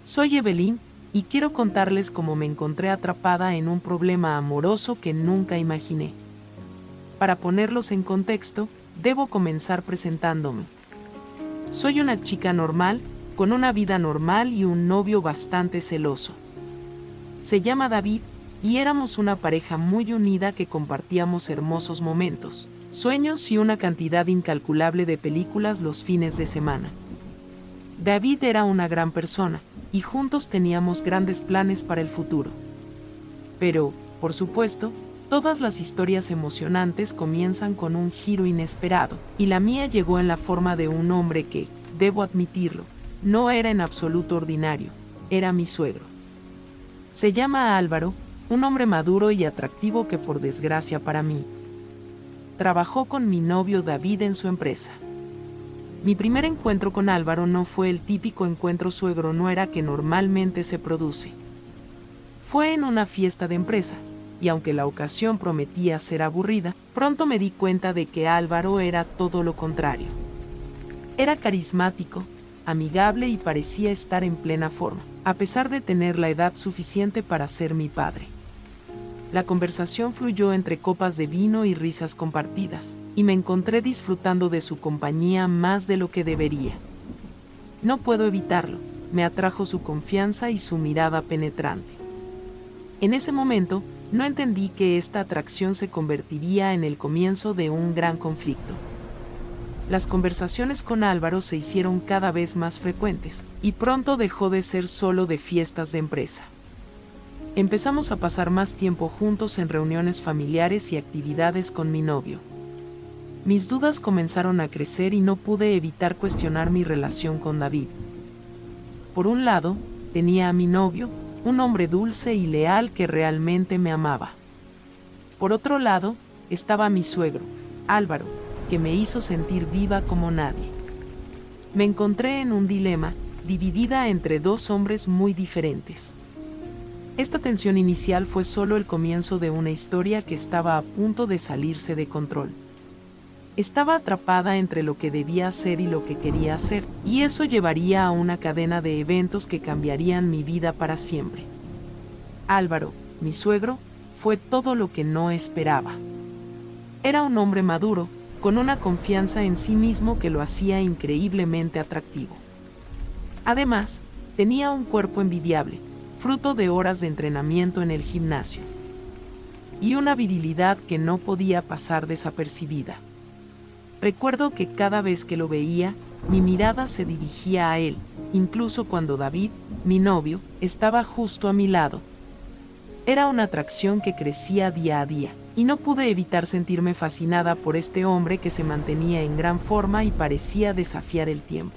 Soy Evelyn, y quiero contarles cómo me encontré atrapada en un problema amoroso que nunca imaginé. Para ponerlos en contexto, debo comenzar presentándome. Soy una chica normal, con una vida normal y un novio bastante celoso. Se llama David, y éramos una pareja muy unida que compartíamos hermosos momentos, sueños y una cantidad incalculable de películas los fines de semana. David era una gran persona, y juntos teníamos grandes planes para el futuro. Pero, por supuesto, todas las historias emocionantes comienzan con un giro inesperado, y la mía llegó en la forma de un hombre que, debo admitirlo, no era en absoluto ordinario, era mi suegro. Se llama Álvaro, un hombre maduro y atractivo que por desgracia para mí, trabajó con mi novio David en su empresa. Mi primer encuentro con Álvaro no fue el típico encuentro suegro-nuera que normalmente se produce. Fue en una fiesta de empresa, y aunque la ocasión prometía ser aburrida, pronto me di cuenta de que Álvaro era todo lo contrario. Era carismático, amigable y parecía estar en plena forma, a pesar de tener la edad suficiente para ser mi padre. La conversación fluyó entre copas de vino y risas compartidas, y me encontré disfrutando de su compañía más de lo que debería. No puedo evitarlo, me atrajo su confianza y su mirada penetrante. En ese momento, no entendí que esta atracción se convertiría en el comienzo de un gran conflicto. Las conversaciones con Álvaro se hicieron cada vez más frecuentes, y pronto dejó de ser solo de fiestas de empresa. Empezamos a pasar más tiempo juntos en reuniones familiares y actividades con mi novio. Mis dudas comenzaron a crecer y no pude evitar cuestionar mi relación con David. Por un lado, tenía a mi novio, un hombre dulce y leal que realmente me amaba. Por otro lado, estaba mi suegro, Álvaro, que me hizo sentir viva como nadie. Me encontré en un dilema, dividida entre dos hombres muy diferentes. Esta tensión inicial fue solo el comienzo de una historia que estaba a punto de salirse de control. Estaba atrapada entre lo que debía hacer y lo que quería hacer, y eso llevaría a una cadena de eventos que cambiarían mi vida para siempre. Álvaro, mi suegro, fue todo lo que no esperaba. Era un hombre maduro, con una confianza en sí mismo que lo hacía increíblemente atractivo. Además, tenía un cuerpo envidiable, fruto de horas de entrenamiento en el gimnasio, y una virilidad que no podía pasar desapercibida. Recuerdo que cada vez que lo veía, mi mirada se dirigía a él, incluso cuando David, mi novio, estaba justo a mi lado. Era una atracción que crecía día a día, y no pude evitar sentirme fascinada por este hombre que se mantenía en gran forma y parecía desafiar el tiempo.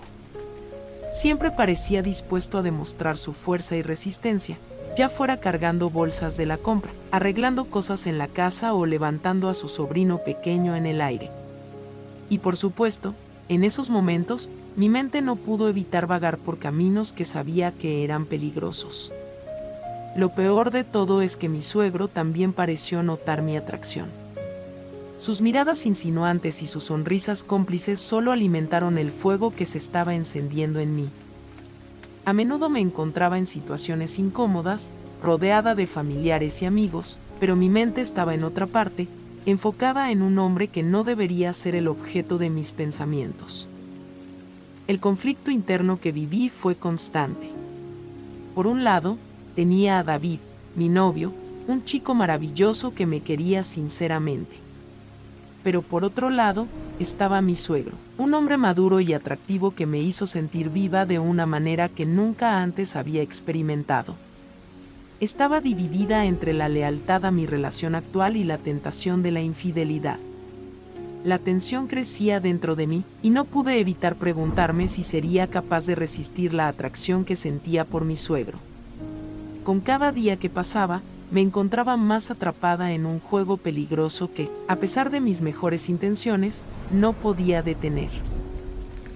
Siempre parecía dispuesto a demostrar su fuerza y resistencia, ya fuera cargando bolsas de la compra, arreglando cosas en la casa o levantando a su sobrino pequeño en el aire. Y por supuesto, en esos momentos, mi mente no pudo evitar vagar por caminos que sabía que eran peligrosos. Lo peor de todo es que mi suegro también pareció notar mi atracción. Sus miradas insinuantes y sus sonrisas cómplices solo alimentaron el fuego que se estaba encendiendo en mí. A menudo me encontraba en situaciones incómodas, rodeada de familiares y amigos, pero mi mente estaba en otra parte, enfocada en un hombre que no debería ser el objeto de mis pensamientos. El conflicto interno que viví fue constante. Por un lado, tenía a David, mi novio, un chico maravilloso que me quería sinceramente. Pero por otro lado, estaba mi suegro, un hombre maduro y atractivo que me hizo sentir viva de una manera que nunca antes había experimentado. Estaba dividida entre la lealtad a mi relación actual y la tentación de la infidelidad. La tensión crecía dentro de mí, y no pude evitar preguntarme si sería capaz de resistir la atracción que sentía por mi suegro. Con cada día que pasaba, me encontraba más atrapada en un juego peligroso que, a pesar de mis mejores intenciones, no podía detener.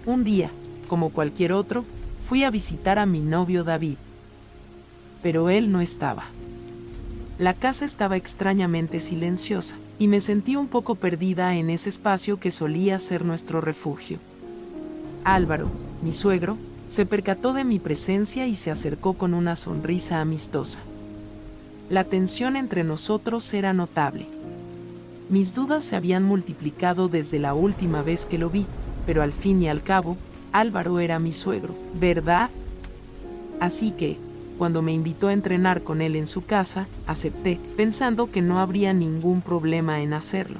Un día, como cualquier otro, fui a visitar a mi novio David. Pero él no estaba. La casa estaba extrañamente silenciosa, y me sentí un poco perdida en ese espacio que solía ser nuestro refugio. Álvaro, mi suegro, Se percató de mi presencia y se acercó con una sonrisa amistosa. La tensión entre nosotros era notable. Mis dudas se habían multiplicado desde la última vez que lo vi, pero al fin y al cabo, Álvaro era mi suegro, ¿verdad? Así que, cuando me invitó a entrenar con él en su casa, acepté, pensando que no habría ningún problema en hacerlo.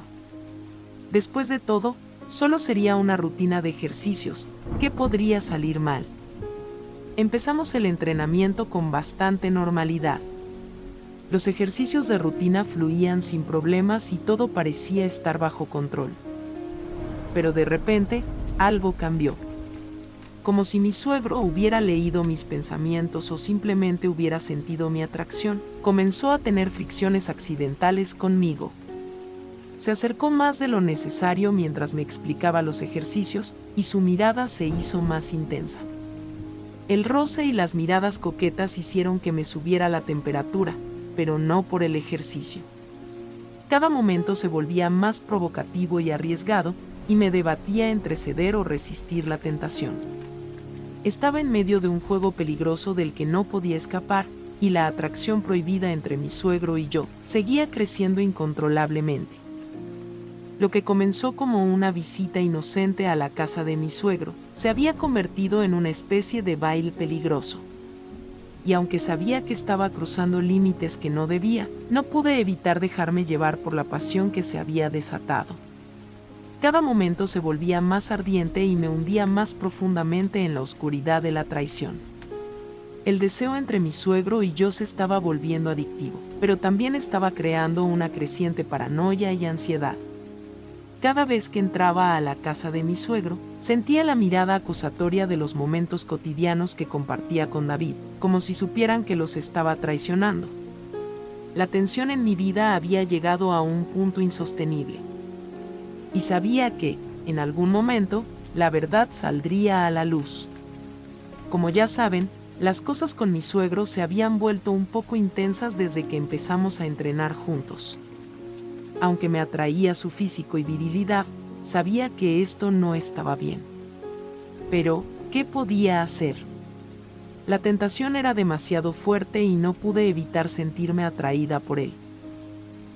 Después de todo, solo sería una rutina de ejercicios, ¿qué podría salir mal? Empezamos el entrenamiento con bastante normalidad. Los ejercicios de rutina fluían sin problemas y todo parecía estar bajo control. Pero de repente, algo cambió. Como si mi suegro hubiera leído mis pensamientos o simplemente hubiera sentido mi atracción, comenzó a tener fricciones accidentales conmigo. Se acercó más de lo necesario mientras me explicaba los ejercicios y su mirada se hizo más intensa. El roce y las miradas coquetas hicieron que me subiera la temperatura, pero no por el ejercicio. Cada momento se volvía más provocativo y arriesgado, y me debatía entre ceder o resistir la tentación. Estaba en medio de un juego peligroso del que no podía escapar, y la atracción prohibida entre mi suegro y yo seguía creciendo incontrolablemente. Lo que comenzó como una visita inocente a la casa de mi suegro, se había convertido en una especie de baile peligroso. Y aunque sabía que estaba cruzando límites que no debía, no pude evitar dejarme llevar por la pasión que se había desatado. Cada momento se volvía más ardiente y me hundía más profundamente en la oscuridad de la traición. El deseo entre mi suegro y yo se estaba volviendo adictivo, pero también estaba creando una creciente paranoia y ansiedad. Cada vez que entraba a la casa de mi suegro, sentía la mirada acusatoria de los momentos cotidianos que compartía con David, como si supieran que los estaba traicionando. La tensión en mi vida había llegado a un punto insostenible. Y sabía que, en algún momento, la verdad saldría a la luz. Como ya saben, las cosas con mi suegro se habían vuelto un poco intensas desde que empezamos a entrenar juntos. Aunque me atraía su físico y virilidad, sabía que esto no estaba bien. Pero, ¿qué podía hacer? La tentación era demasiado fuerte y no pude evitar sentirme atraída por él.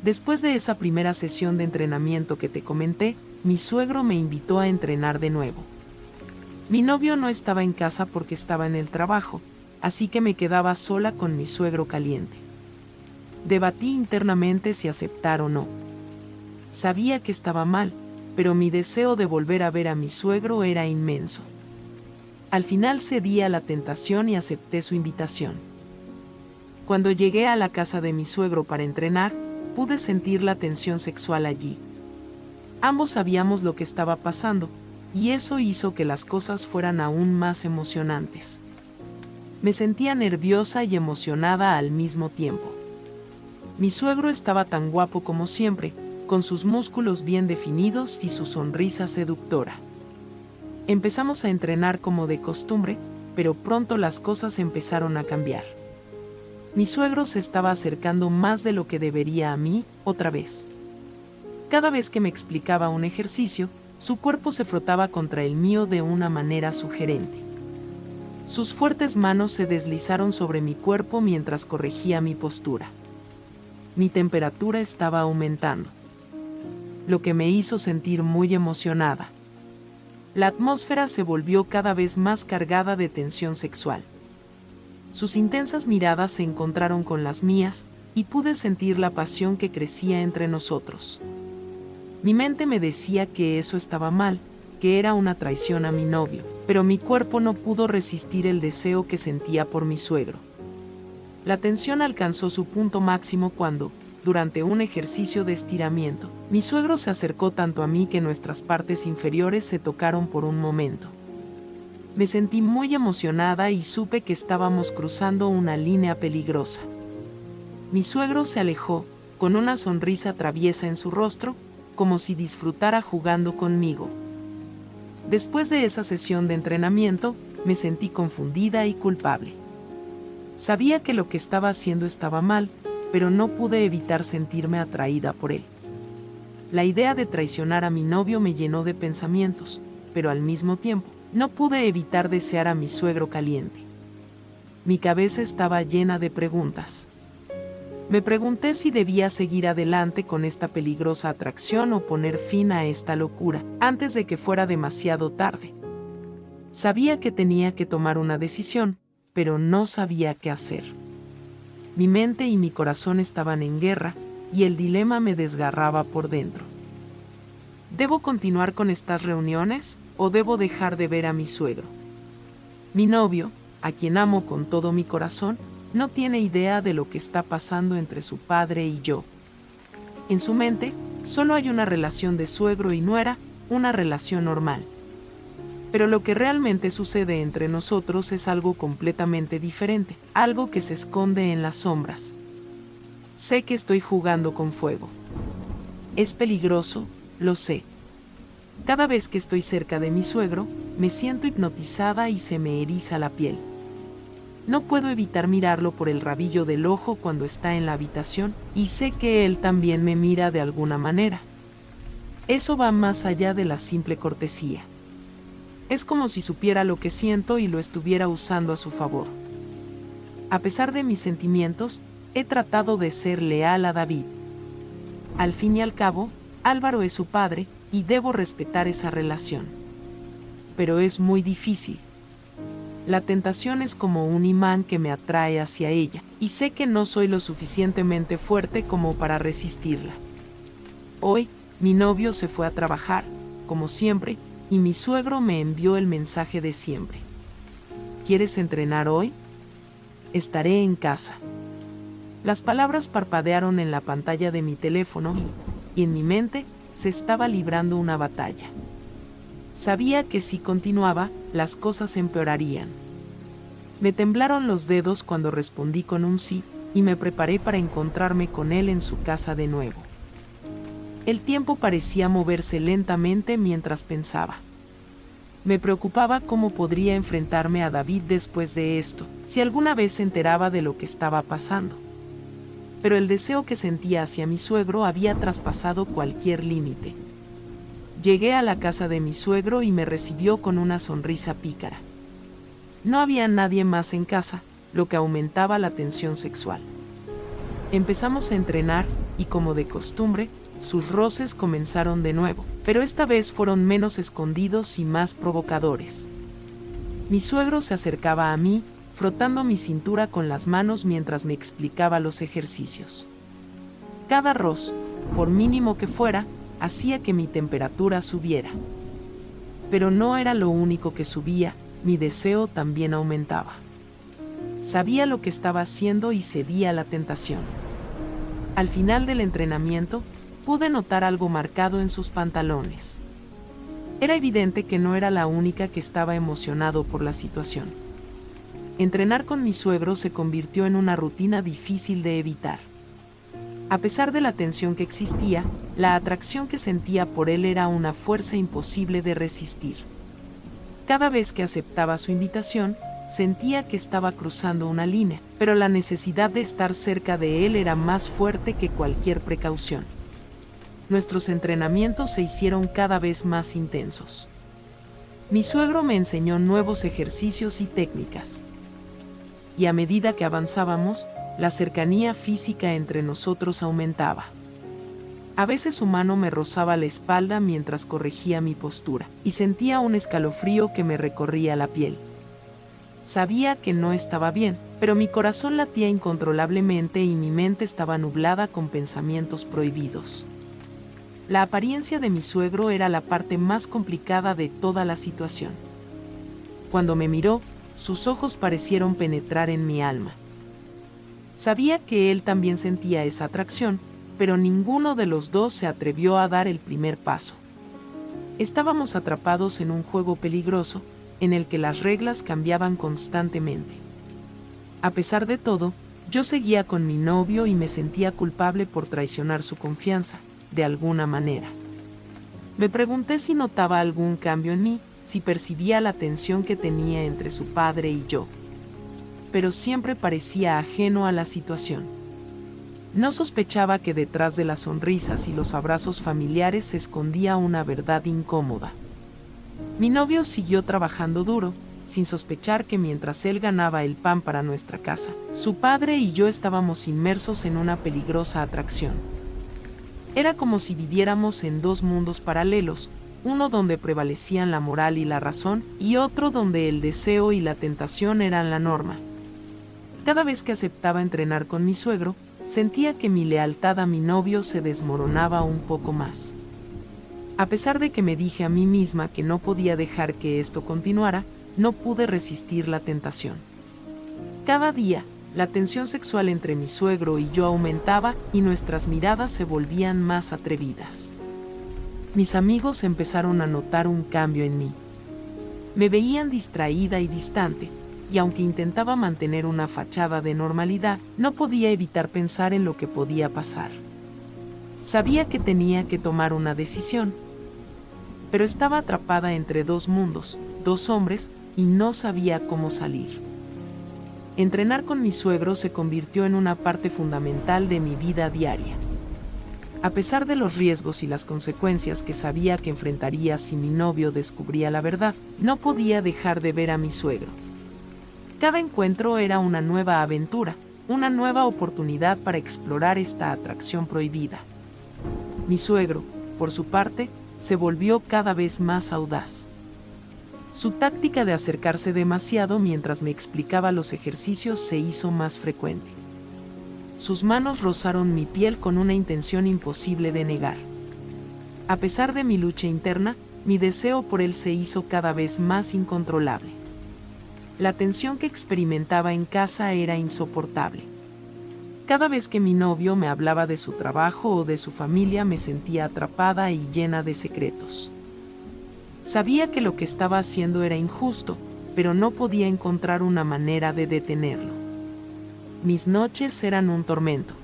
Después de esa primera sesión de entrenamiento que te comenté, mi suegro me invitó a entrenar de nuevo. Mi novio no estaba en casa porque estaba en el trabajo, así que me quedaba sola con mi suegro caliente. Debatí internamente si aceptar o no. Sabía que estaba mal, pero mi deseo de volver a ver a mi suegro era inmenso. Al final cedí a la tentación y acepté su invitación. Cuando llegué a la casa de mi suegro para entrenar, pude sentir la tensión sexual allí. Ambos sabíamos lo que estaba pasando, y eso hizo que las cosas fueran aún más emocionantes. Me sentía nerviosa y emocionada al mismo tiempo. Mi suegro estaba tan guapo como siempre, con sus músculos bien definidos y su sonrisa seductora. Empezamos a entrenar como de costumbre, pero pronto las cosas empezaron a cambiar. Mi suegro se estaba acercando más de lo que debería a mí, otra vez. Cada vez que me explicaba un ejercicio, su cuerpo se frotaba contra el mío de una manera sugerente. Sus fuertes manos se deslizaron sobre mi cuerpo mientras corregía mi postura. Mi temperatura estaba aumentando, lo que me hizo sentir muy emocionada. La atmósfera se volvió cada vez más cargada de tensión sexual. Sus intensas miradas se encontraron con las mías, y pude sentir la pasión que crecía entre nosotros. Mi mente me decía que eso estaba mal, que era una traición a mi novio, pero mi cuerpo no pudo resistir el deseo que sentía por mi suegro. La tensión alcanzó su punto máximo cuando, durante un ejercicio de estiramiento, mi suegro se acercó tanto a mí que nuestras partes inferiores se tocaron por un momento. Me sentí muy emocionada y supe que estábamos cruzando una línea peligrosa. Mi suegro se alejó, con una sonrisa traviesa en su rostro, como si disfrutara jugando conmigo. Después de esa sesión de entrenamiento, me sentí confundida y culpable. Sabía que lo que estaba haciendo estaba mal, pero no pude evitar sentirme atraída por él. La idea de traicionar a mi novio me llenó de pensamientos, pero al mismo tiempo, No pude evitar desear a mi suegro caliente. Mi cabeza estaba llena de preguntas. Me pregunté si debía seguir adelante con esta peligrosa atracción o poner fin a esta locura, antes de que fuera demasiado tarde. Sabía que tenía que tomar una decisión, pero no sabía qué hacer. Mi mente y mi corazón estaban en guerra, y el dilema me desgarraba por dentro. ¿Debo continuar con estas reuniones o debo dejar de ver a mi suegro? Mi novio, a quien amo con todo mi corazón, no tiene idea de lo que está pasando entre su padre y yo. En su mente, solo hay una relación de suegro y nuera, una relación normal. Pero lo que realmente sucede entre nosotros es algo completamente diferente, algo que se esconde en las sombras. Sé que estoy jugando con fuego. Es peligroso, lo sé. Cada vez que estoy cerca de mi suegro, me siento hipnotizada y se me eriza la piel. No puedo evitar mirarlo por el rabillo del ojo cuando está en la habitación, y sé que él también me mira de alguna manera. Eso va más allá de la simple cortesía. Es como si supiera lo que siento y lo estuviera usando a su favor. A pesar de mis sentimientos, he tratado de ser leal a David. Al fin y al cabo, Álvaro es su padre, y debo respetar esa relación. Pero es muy difícil. La tentación es como un imán que me atrae hacia ella, y sé que no soy lo suficientemente fuerte como para resistirla. Hoy, mi novio se fue a trabajar, como siempre, y mi suegro me envió el mensaje de siempre. ¿Quieres entrenar hoy? Estaré en casa. Las palabras parpadearon en la pantalla de mi teléfono y en mi mente se estaba librando una batalla. Sabía que si continuaba, las cosas empeorarían. Me temblaron los dedos cuando respondí con un sí, y me preparé para encontrarme con él en su casa de nuevo. El tiempo parecía moverse lentamente mientras pensaba. Me preocupaba cómo podría enfrentarme a David después de esto, si alguna vez se enteraba de lo que estaba pasando. Pero el deseo que sentía hacia mi suegro había traspasado cualquier límite. Llegué a la casa de mi suegro y me recibió con una sonrisa pícara. No había nadie más en casa, lo que aumentaba la tensión sexual. Empezamos a entrenar y, como de costumbre, sus roces comenzaron de nuevo, pero esta vez fueron menos escondidos y más provocadores. Mi suegro se acercaba a mí, frotando mi cintura con las manos mientras me explicaba los ejercicios. Cada roce, por mínimo que fuera, hacía que mi temperatura subiera. Pero no era lo único que subía, mi deseo también aumentaba. Sabía lo que estaba haciendo y cedía a la tentación. Al final del entrenamiento, pude notar algo marcado en sus pantalones. Era evidente que no era la única que estaba emocionado por la situación. Entrenar con mi suegro se convirtió en una rutina difícil de evitar. A pesar de la tensión que existía, la atracción que sentía por él era una fuerza imposible de resistir. Cada vez que aceptaba su invitación, sentía que estaba cruzando una línea, pero la necesidad de estar cerca de él era más fuerte que cualquier precaución. Nuestros entrenamientos se hicieron cada vez más intensos. Mi suegro me enseñó nuevos ejercicios y técnicas. Y a medida que avanzábamos, la cercanía física entre nosotros aumentaba. A veces su mano me rozaba la espalda mientras corregía mi postura, y sentía un escalofrío que me recorría la piel. Sabía que no estaba bien, pero mi corazón latía incontrolablemente y mi mente estaba nublada con pensamientos prohibidos. La apariencia de mi suegro era la parte más complicada de toda la situación. Cuando me miró, sus ojos parecieron penetrar en mi alma. Sabía que él también sentía esa atracción, pero ninguno de los dos se atrevió a dar el primer paso. Estábamos atrapados en un juego peligroso, en el que las reglas cambiaban constantemente. A pesar de todo, yo seguía con mi novio y me sentía culpable por traicionar su confianza, de alguna manera. Me pregunté si notaba algún cambio en mí, si percibía la tensión que tenía entre su padre y yo. Pero siempre parecía ajeno a la situación. No sospechaba que detrás de las sonrisas y los abrazos familiares se escondía una verdad incómoda. Mi novio siguió trabajando duro, sin sospechar que mientras él ganaba el pan para nuestra casa, su padre y yo estábamos inmersos en una peligrosa atracción. Era como si viviéramos en dos mundos paralelos, uno donde prevalecían la moral y la razón, y otro donde el deseo y la tentación eran la norma. Cada vez que aceptaba entrenar con mi suegro, sentía que mi lealtad a mi novio se desmoronaba un poco más. A pesar de que me dije a mí misma que no podía dejar que esto continuara, no pude resistir la tentación. Cada día, la tensión sexual entre mi suegro y yo aumentaba y nuestras miradas se volvían más atrevidas. Mis amigos empezaron a notar un cambio en mí. Me veían distraída y distante, y aunque intentaba mantener una fachada de normalidad, no podía evitar pensar en lo que podía pasar. Sabía que tenía que tomar una decisión, pero estaba atrapada entre dos mundos, dos hombres, y no sabía cómo salir. Entrenar con mi suegro se convirtió en una parte fundamental de mi vida diaria. A pesar de los riesgos y las consecuencias que sabía que enfrentaría si mi novio descubría la verdad, no podía dejar de ver a mi suegro. Cada encuentro era una nueva aventura, una nueva oportunidad para explorar esta atracción prohibida. Mi suegro, por su parte, se volvió cada vez más audaz. Su táctica de acercarse demasiado mientras me explicaba los ejercicios se hizo más frecuente. Sus manos rozaron mi piel con una intención imposible de negar. A pesar de mi lucha interna, mi deseo por él se hizo cada vez más incontrolable. La tensión que experimentaba en casa era insoportable. Cada vez que mi novio me hablaba de su trabajo o de su familia me sentía atrapada y llena de secretos. Sabía que lo que estaba haciendo era injusto, pero no podía encontrar una manera de detenerlo. Mis noches eran un tormento.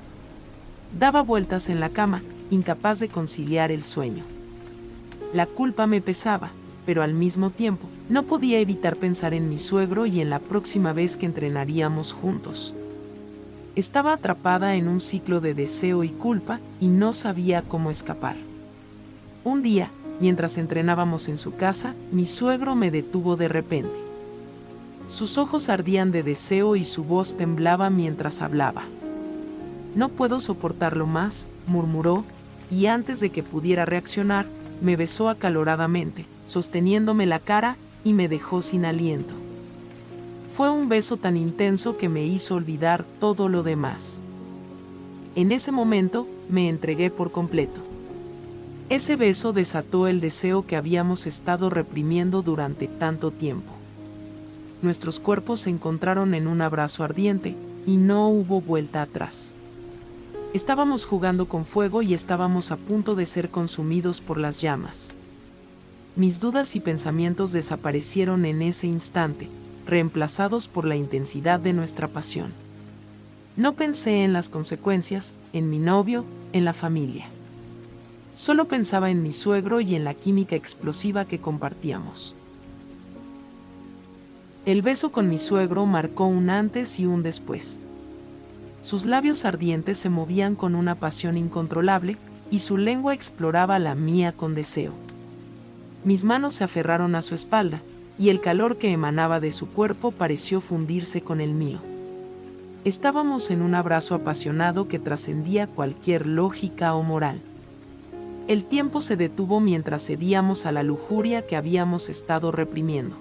Daba vueltas en la cama, incapaz de conciliar el sueño. La culpa me pesaba, pero al mismo tiempo, no podía evitar pensar en mi suegro y en la próxima vez que entrenaríamos juntos. Estaba atrapada en un ciclo de deseo y culpa y no sabía cómo escapar. Un día, mientras entrenábamos en su casa, mi suegro me detuvo de repente. Sus ojos ardían de deseo y su voz temblaba mientras hablaba. «No puedo soportarlo más», murmuró, y antes de que pudiera reaccionar, me besó acaloradamente, sosteniéndome la cara, y me dejó sin aliento. Fue un beso tan intenso que me hizo olvidar todo lo demás. En ese momento, me entregué por completo. Ese beso desató el deseo que habíamos estado reprimiendo durante tanto tiempo. Nuestros cuerpos se encontraron en un abrazo ardiente, y no hubo vuelta atrás. Estábamos jugando con fuego y estábamos a punto de ser consumidos por las llamas. Mis dudas y pensamientos desaparecieron en ese instante, reemplazados por la intensidad de nuestra pasión. No pensé en las consecuencias, en mi novio, en la familia. Solo pensaba en mi suegro y en la química explosiva que compartíamos. El beso con mi suegro marcó un antes y un después. Sus labios ardientes se movían con una pasión incontrolable, y su lengua exploraba la mía con deseo. Mis manos se aferraron a su espalda, y el calor que emanaba de su cuerpo pareció fundirse con el mío. Estábamos en un abrazo apasionado que trascendía cualquier lógica o moral. El tiempo se detuvo mientras cedíamos a la lujuria que habíamos estado reprimiendo.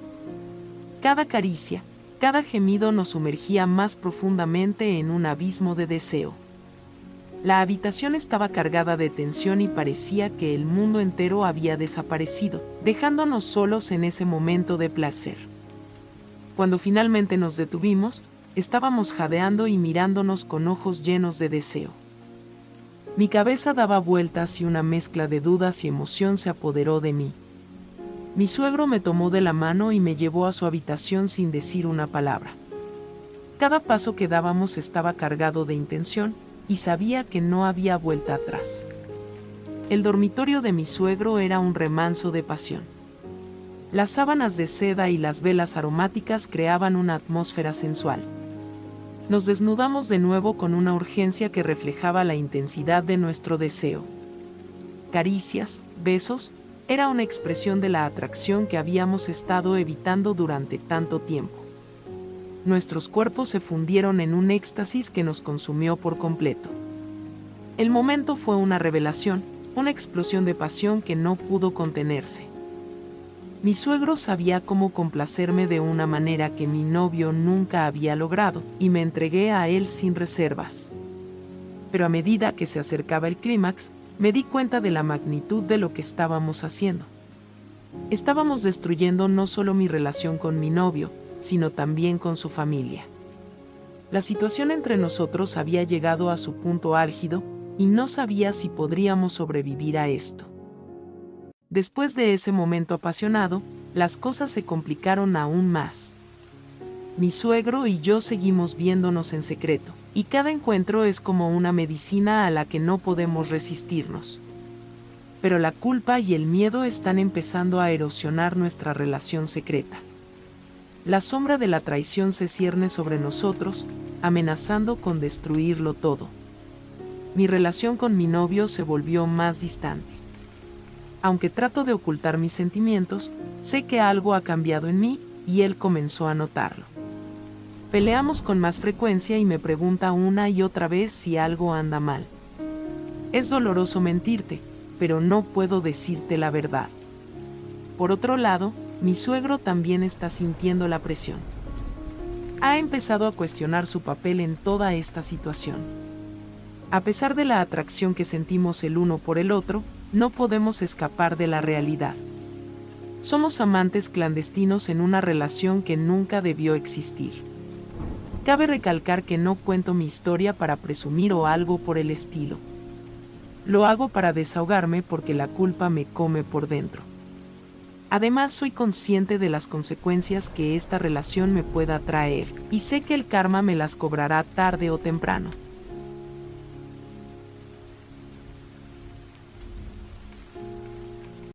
Cada caricia, cada gemido nos sumergía más profundamente en un abismo de deseo. La habitación estaba cargada de tensión y parecía que el mundo entero había desaparecido, dejándonos solos en ese momento de placer. Cuando finalmente nos detuvimos, estábamos jadeando y mirándonos con ojos llenos de deseo. Mi cabeza daba vueltas y una mezcla de dudas y emoción se apoderó de mí. Mi suegro me tomó de la mano y me llevó a su habitación sin decir una palabra. Cada paso que dábamos estaba cargado de intención, y sabía que no había vuelta atrás. El dormitorio de mi suegro era un remanso de pasión. Las sábanas de seda y las velas aromáticas creaban una atmósfera sensual. Nos desnudamos de nuevo con una urgencia que reflejaba la intensidad de nuestro deseo. Caricias, besos, Era una expresión de la atracción que habíamos estado evitando durante tanto tiempo. Nuestros cuerpos se fundieron en un éxtasis que nos consumió por completo. El momento fue una revelación, una explosión de pasión que no pudo contenerse. Mi suegro sabía cómo complacerme de una manera que mi novio nunca había logrado, y me entregué a él sin reservas. Pero a medida que se acercaba el clímax, me di cuenta de la magnitud de lo que estábamos haciendo. Estábamos destruyendo no solo mi relación con mi novio, sino también con su familia. La situación entre nosotros había llegado a su punto álgido, y no sabía si podríamos sobrevivir a esto. Después de ese momento apasionado, las cosas se complicaron aún más. Mi suegro y yo seguimos viéndonos en secreto, y cada encuentro es como una medicina a la que no podemos resistirnos. Pero la culpa y el miedo están empezando a erosionar nuestra relación secreta. La sombra de la traición se cierne sobre nosotros, amenazando con destruirlo todo. Mi relación con mi novio se volvió más distante. Aunque trato de ocultar mis sentimientos, sé que algo ha cambiado en mí, y él comenzó a notarlo. Peleamos con más frecuencia y me pregunta una y otra vez si algo anda mal. Es doloroso mentirte, pero no puedo decirte la verdad. Por otro lado, mi suegro también está sintiendo la presión. Ha empezado a cuestionar su papel en toda esta situación. A pesar de la atracción que sentimos el uno por el otro, no podemos escapar de la realidad. Somos amantes clandestinos en una relación que nunca debió existir. Cabe recalcar que no cuento mi historia para presumir o algo por el estilo. Lo hago para desahogarme porque la culpa me come por dentro. Además, soy consciente de las consecuencias que esta relación me pueda traer, y sé que el karma me las cobrará tarde o temprano.